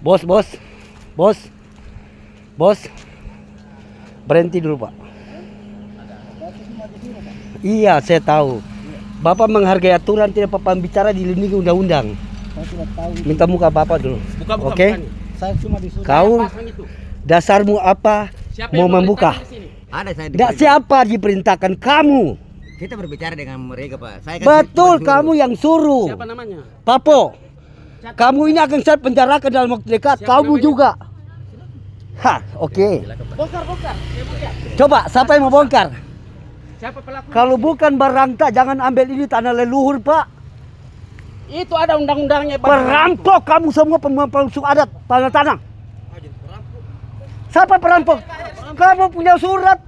Bos, bos, bos, bos, berhenti dulu Pak. Iya, saya tahu. Bapak menghargai aturan, tidak Bapak bicara dilindungi undang-undang. Minta muka Bapak dulu. Oke? Saya cuma disuruh. Kau dasarmu apa? Mau membuka? Ada saya Tidak, siapa diperintahkan? Kamu. Kita berbicara dengan mereka, Pak. Saya kan Betul, kamu yang suruh. Siapa namanya? Papo. Kamu ini akan saya penjarakan dalam waktu dekat. Kamu juga. Hah, oke. Bongkar. Coba, siapa yang mau bongkar? Siapa pelaku? Kalau bukan barangta, jangan ambil ini tanah leluhur, Pak. Itu ada undang-undangnya, Pak. Perampok kamu semua, pemalsu adat tanah. Siapa perampok? Kamu punya surat,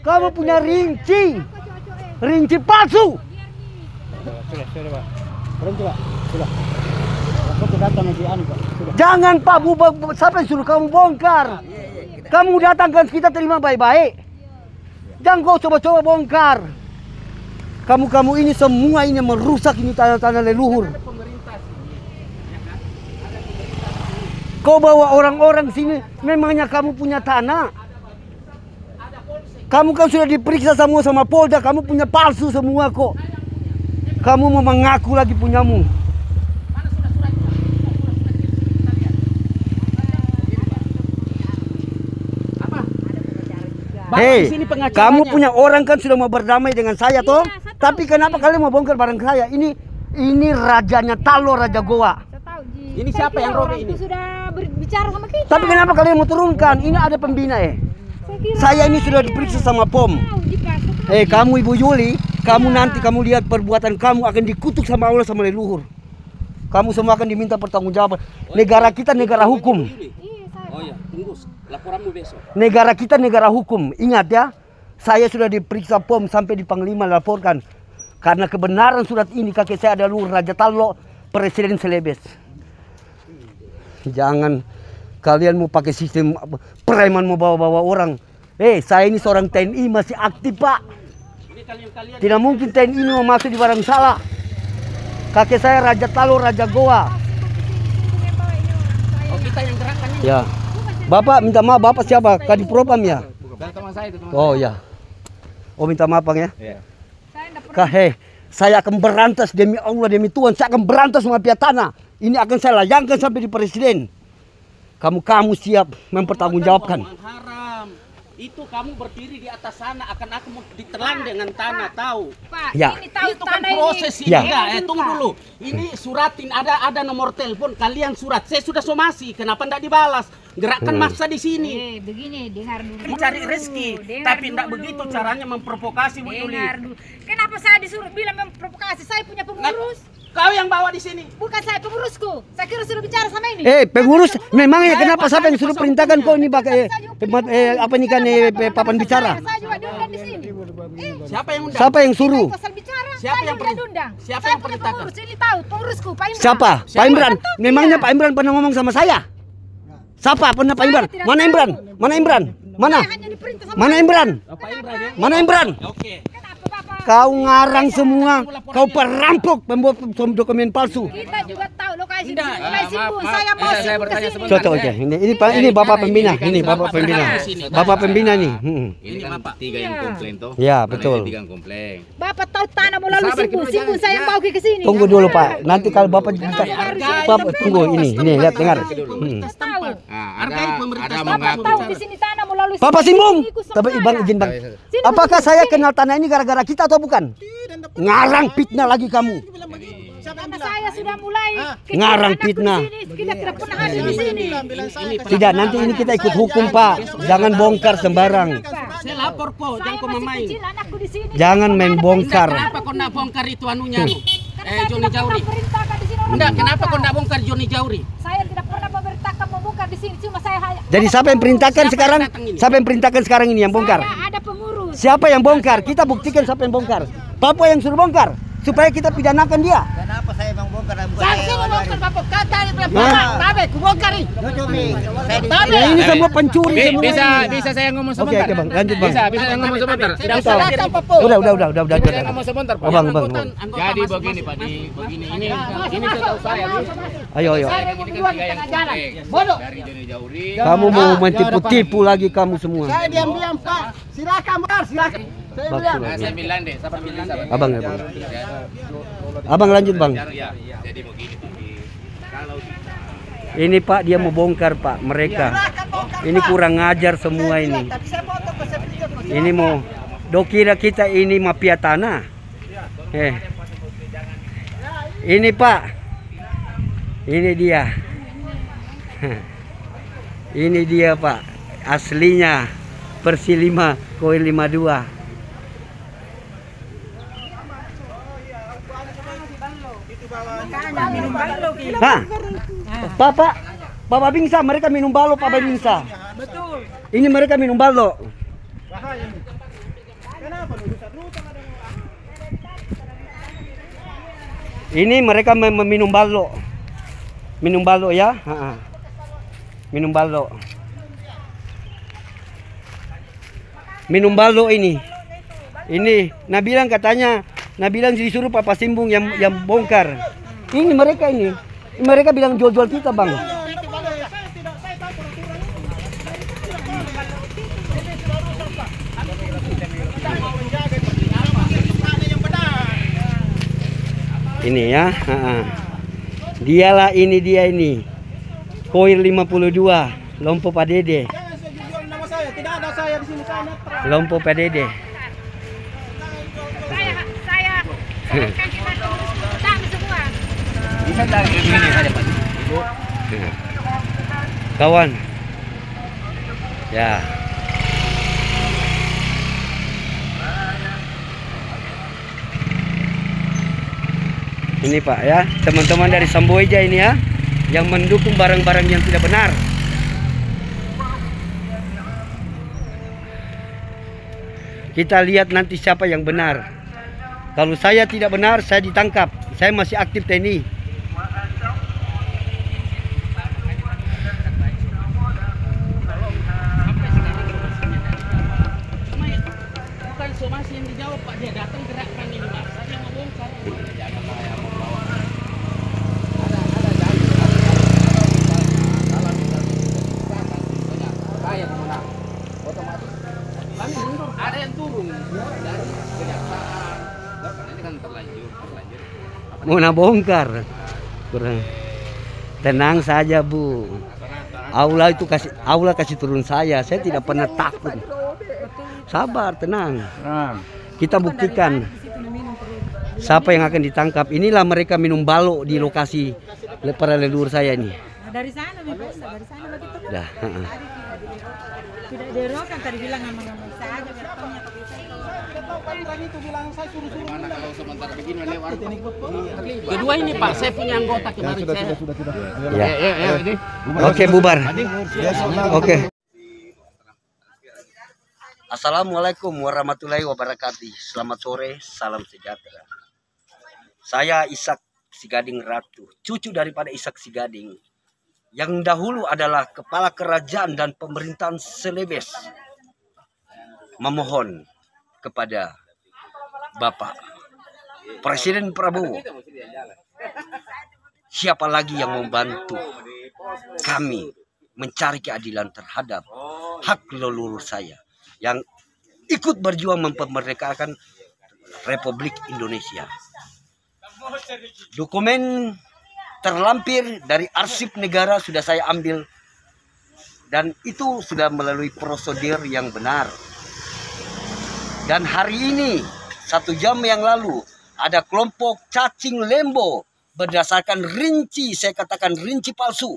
kamu punya rinci palsu. Sudah, Pak. Berhenti, Pak. Sudah. Aku datang lagi Pak. Sudah. Jangan Pak, siapa yang suruh kamu bongkar? Kamu datangkan kita terima baik-baik. Jangan kau coba-coba bongkar. Kamu ini semua ini merusak ini tanah-tanah leluhur. Kau bawa orang-orang sini, memangnya kamu punya tanah? Kamu kan sudah diperiksa semua sama Polda, kamu punya palsu semua kok. Kamu mau mengaku lagi punyamu. Hei, kamu punya orang kan sudah mau berdamai dengan saya toh? Tapi kenapa kalian mau bongkar barang saya? Ini rajanya Talo, Raja Goa. Ini siapa yang robek ini? Sudah berbicara sama kita. Tapi kenapa kalian mau turunkan? Ini ada pembina Saya ini sudah diperiksa sama POM. Kamu Ibu Yuli, kamu nanti kamu lihat perbuatan kamu akan dikutuk sama Allah sama leluhur. Kamu semua akan diminta pertanggungjawaban. Negara kita negara hukum. Oh ya, tunggu laporanmu besok. Negara kita negara hukum. Ingat ya, saya sudah diperiksa POM sampai di Panglima laporkan. Karena kebenaran surat ini kakek saya adalah Raja Talo, Presiden Celebes. Jangan kalian mau pakai sistem preman mau bawa-bawa orang. Saya ini seorang TNI masih aktif Pak. Tidak mungkin TNI ini mau masuk di barang salah. Kakek saya Raja Talo, Raja Goa. Oh, kita yang gerakan ini. Ya. Bapak minta maaf, Bapak siapa? Kadipropam ya? Teman saya itu. Oh ya. Oh minta maaf Bang ya. Iya. Saya akan berantas demi Allah, demi Tuhan. Saya akan berantas mafia tanah. Ini akan saya layangkan sampai di presiden. Kamu siap mempertanggungjawabkan. Haram. Itu kamu berdiri di atas sana akan aku ditelan dengan tanah, tahu? Pak, Ya. ini tahu Itu kan tanah proses ini. ini. Ya. Tunggu dulu. Ini suratin ada nomor telepon kalian surat. Saya sudah somasi. Kenapa tidak dibalas? Gerakan maksa di sini. Begini, dengar dulu. Mencari rezeki, tapi tidak begitu caranya memprovokasi Bu Yuli. Dengar dulu. Kenapa saya disuruh bilang memprovokasi? Saya punya pengurus. Kau yang bawa di sini. Bukan saya pengurusku. Saya kira sudah bicara sama ini. Pengurus memangnya kenapa siapa yang suruh perintahkan kau ini pakai apa ini kan papan bicara? Saya juga diundang di sini. Siapa yang undang? Siapa yang suruh? Pasal bicara. Siapa saya yang juga perintah? diundang. Siapa Saya yang punya perintahkan? pengurus. Ini tahu pengurusku, Pak Imran. Siapa? Pak Imran. Memangnya Pak Imran pernah ngomong sama saya? Siapa pernah Pak Imran? Mana Imran? Mana Imran? Mana? Saya hanya diperintah sama Mana Imran? Pak Imran ya? Mana Imran? Oke. Kenapa Bapak? Kau ngarang semua. Kau perampok pembuat dokumen palsu. Kita juga tahu lokasi Tidak. lokasi Simbun. Saya mau Saya Simbun bertanya ke sini. Cocok aja. Ini Bapak pembina. Ini Bapak pembina. Bapak pembina nih. Ini kan tiga yang komplain toh. Ya, Mana betul. ini tiga yang komplain. Bapak tahu tanah melalui Simbun. Simbun saya bawa ke sini. Tunggu dulu Pak. Nanti kalau Bapak Bapak tunggu ini lihat dengar. Tahu. Ada Bapak tahu di sini tanah melalui Bapak Simbung. Ikut sama Tapi saya. Bang izin Bang. Apakah saya kenal tanah ini gara-gara kita atau bukan? Ngarang fitnah lagi kamu. Karena saya sudah mulai kecil Ngarang anakku fitnah. di sini. Kita tidak pernah hadir di sini. Tidak, nanti ini kita ikut hukum Pak. Jangan bongkar sembarang. Saya lapor kok, jangan Saya kau masih main. kecil anakku di sini. Jangan main bongkar. Kenapa kau nak bongkar itu anunya? Karena saya Joni tidak Jauri. pernah perintahkan di sini orang Enggak, kenapa membongkar. kau nak bongkar Joni Jauri? Saya tidak pernah memerintahkan membongkar di sini. Cuma saya hanya Jadi siapa yang perintahkan Siapa sekarang? yang datang ini? Siapa yang perintahkan sekarang ini yang bongkar? Saya ada pengurus. Siapa yang bongkar? Kita buktikan siapa yang bongkar. Bapak yang suruh bongkar supaya kita pidanakan dia. Kenapa saya bang bongkar? Saya bongkar Bapak. Kata itu Hah? Tabe, ku bongkar nih. Ya, ini semua pencuri semua. Bisa saya ngomong Oke, sebentar? Bang, lanjut Bang. Bisa saya ngomong sebentar? Tidak usah datang Bapak. Udah. Saya ngomong sebentar, Pak. Bang. Jadi begini, Pak, begini ini setahu saya nih. Ayo. Saya mau berdua di tengah jalan. Bodoh. Dari Joni Jauri. Kamu mau mentipu-tipu lagi kamu semua. Saya diam-diam Pak. Silakan Bang, silakan. Saya bilang. Nah, saya bilang deh, siapa bilang sahabat? Abang ya, Bang. Abang lanjut, Bang. Ya, jadi begini, Pak. Kalau Ini Pak, dia mau bongkar Pak, mereka. Ini kurang ngajar semua ini. Tapi saya foto ke saya video ke. Ini mau do kira kita ini mafia tanah. Ini Pak. Ini dia. Ini dia Pak. Aslinya Persi 5 koin 52. Hah? Bapak Bingsa, mereka minum balo Bapak Bingsa. Betul. Ini mereka minum balo. Ini mereka meminum balo. Minum balo ya. Minum balo. Minum balo ini. Ini Nabilang katanya, Nabilang disuruh Papa Simbung yang bongkar. Ini mereka ini. Mereka bilang jual-jual kita, Bang. Ini ya. Dialah ini dia ini. Koin 52, Lompo Pak Dede. Nama saya, tidak ada saya di sini, saya netral. Lompo Pak Dede. Saya kan kita utang semua. bisa dari ini saja, Pak. Ibu. Kawan. Ya. Ini Pak ya, teman-teman dari Samboeja ini ya, yang mendukung barang-barang yang tidak benar. Kita lihat nanti siapa yang benar. Kalau saya tidak benar, saya ditangkap. Saya masih aktif TNI. Bukan somasi yang dijawab Pak, dia datang gerakkan ini masa dia mau bongkar. Ada yang turun dari kejaksaan. Ini kan terlanjur. Mau nabongkar. Kurang. Tenang saja, Bu. Aula kasih turun saya tidak pernah takut. Sabar, tenang. Kita buktikan siapa yang akan ditangkap. Inilah mereka minum balo di lokasi para leluhur saya ini. Dari sana bisa, dari sana begitu kan. Dah, Tidak derokan tadi bilang ngomong saja bertanya ke bisa. Itu bilang saya suruh-suruh. Mana kalau sementara begini lewat. Kedua ini Pak, saya punya anggota kemarin saya. ya. Oke, bubar. Oke. Assalamualaikum warahmatullahi wabarakatuh. Selamat sore, salam sejahtera. Saya Ishak Sigading Ratu, cucu daripada Ishak Sigading, yang dahulu adalah kepala kerajaan dan pemerintahan Selebes. Memohon kepada Bapak Presiden Prabowo, siapa lagi yang membantu kami mencari keadilan terhadap hak leluhur saya yang ikut berjuang memerdekakan Republik Indonesia. Dokumen terlampir dari arsip negara sudah saya ambil dan itu sudah melalui prosedur yang benar. Dan hari ini 1 jam yang lalu ada kelompok cacing lembo berdasarkan rinci, saya katakan rinci palsu,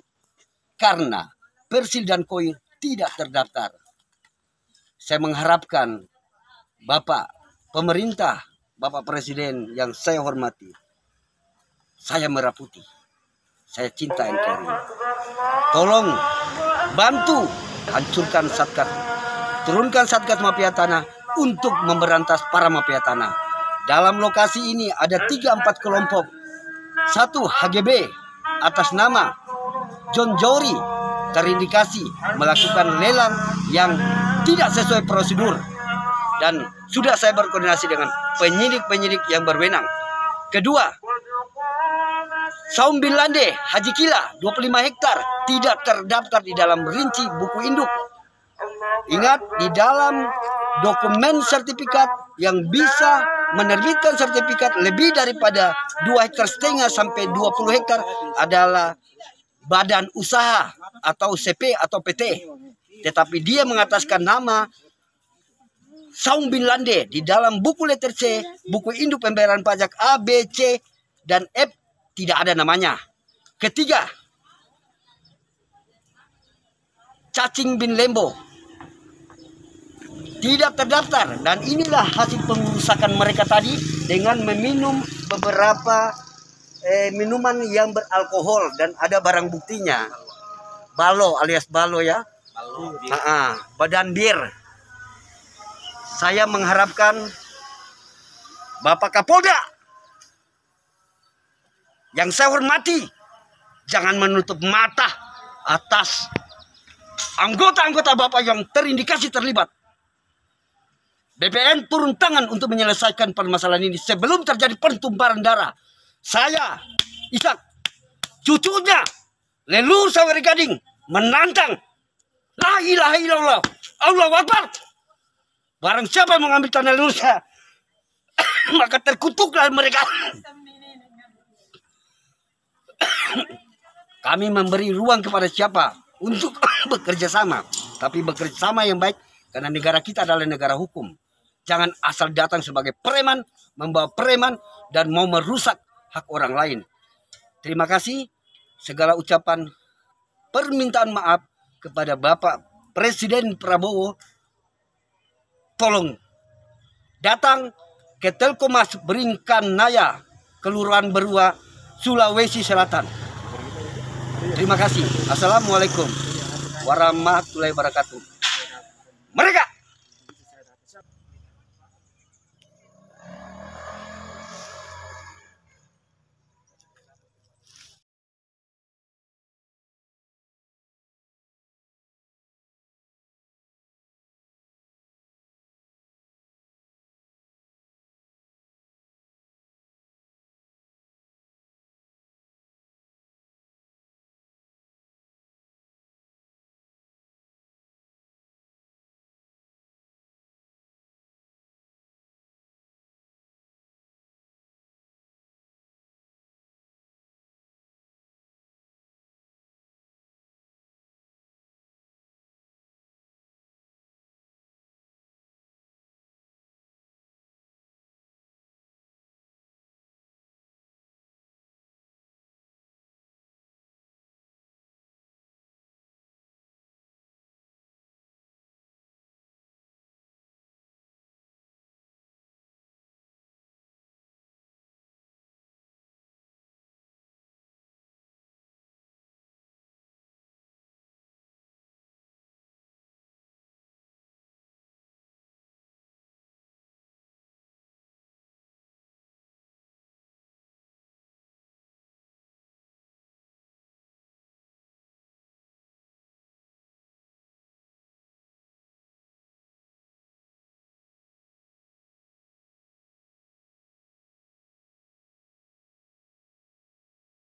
karena Persil dan Koir tidak terdaftar. Saya mengharapkan Bapak pemerintah, Bapak Presiden yang saya hormati, saya merah putih, saya cinta NKRI. Tolong bantu hancurkan Satgas, turunkan Satgas Mafia Tanah untuk memberantas para mafia tanah. Dalam lokasi ini ada 3-4 kelompok. 1 HGB, atas nama John Jory terindikasi melakukan lelang yang tidak sesuai prosedur, dan sudah saya berkoordinasi dengan penyidik-penyidik yang berwenang. Kedua, Saum bin Lande Haji Kila 25 hektar tidak terdaftar di dalam rinci buku induk. Ingat, di dalam dokumen sertifikat yang bisa menerbitkan sertifikat lebih daripada 2,5 hektar sampai 20 hektar adalah badan usaha atau CP atau PT. Tetapi dia mengataskan nama Saum bin Lande di dalam buku letter C, buku induk pembayaran pajak A, B, C, dan F tidak ada namanya. Ketiga, Cacing bin Lembo tidak terdaftar, dan inilah hasil pengurusakan mereka tadi dengan meminum beberapa minuman yang beralkohol dan ada barang buktinya. Balo alias balo ya. Badan bir. Saya mengharapkan Bapak Kapolda yang saya hormati jangan menutup mata atas anggota-anggota Bapak yang terindikasi terlibat. BPN turun tangan untuk menyelesaikan permasalahan ini sebelum terjadi pertumpahan darah. Saya, Ishak, cucunya, leluhur Saweri Gading, menantang. La ilaha illallah, Allahu Akbar. Barang siapa yang mengambil tanah leluhur saya, maka terkutuklah mereka. Kami memberi ruang kepada siapa untuk bekerja sama, tapi bekerja sama yang baik, karena negara kita adalah negara hukum. Jangan asal datang sebagai preman, membawa preman, dan mau merusak hak orang lain. Terima kasih. Segala ucapan permintaan maaf kepada Bapak Presiden Prabowo. Tolong datang ke Telkomas Beringkan Naya, Kelurahan Berua, Sulawesi Selatan. Terima kasih. Assalamualaikum warahmatullahi wabarakatuh. Mereka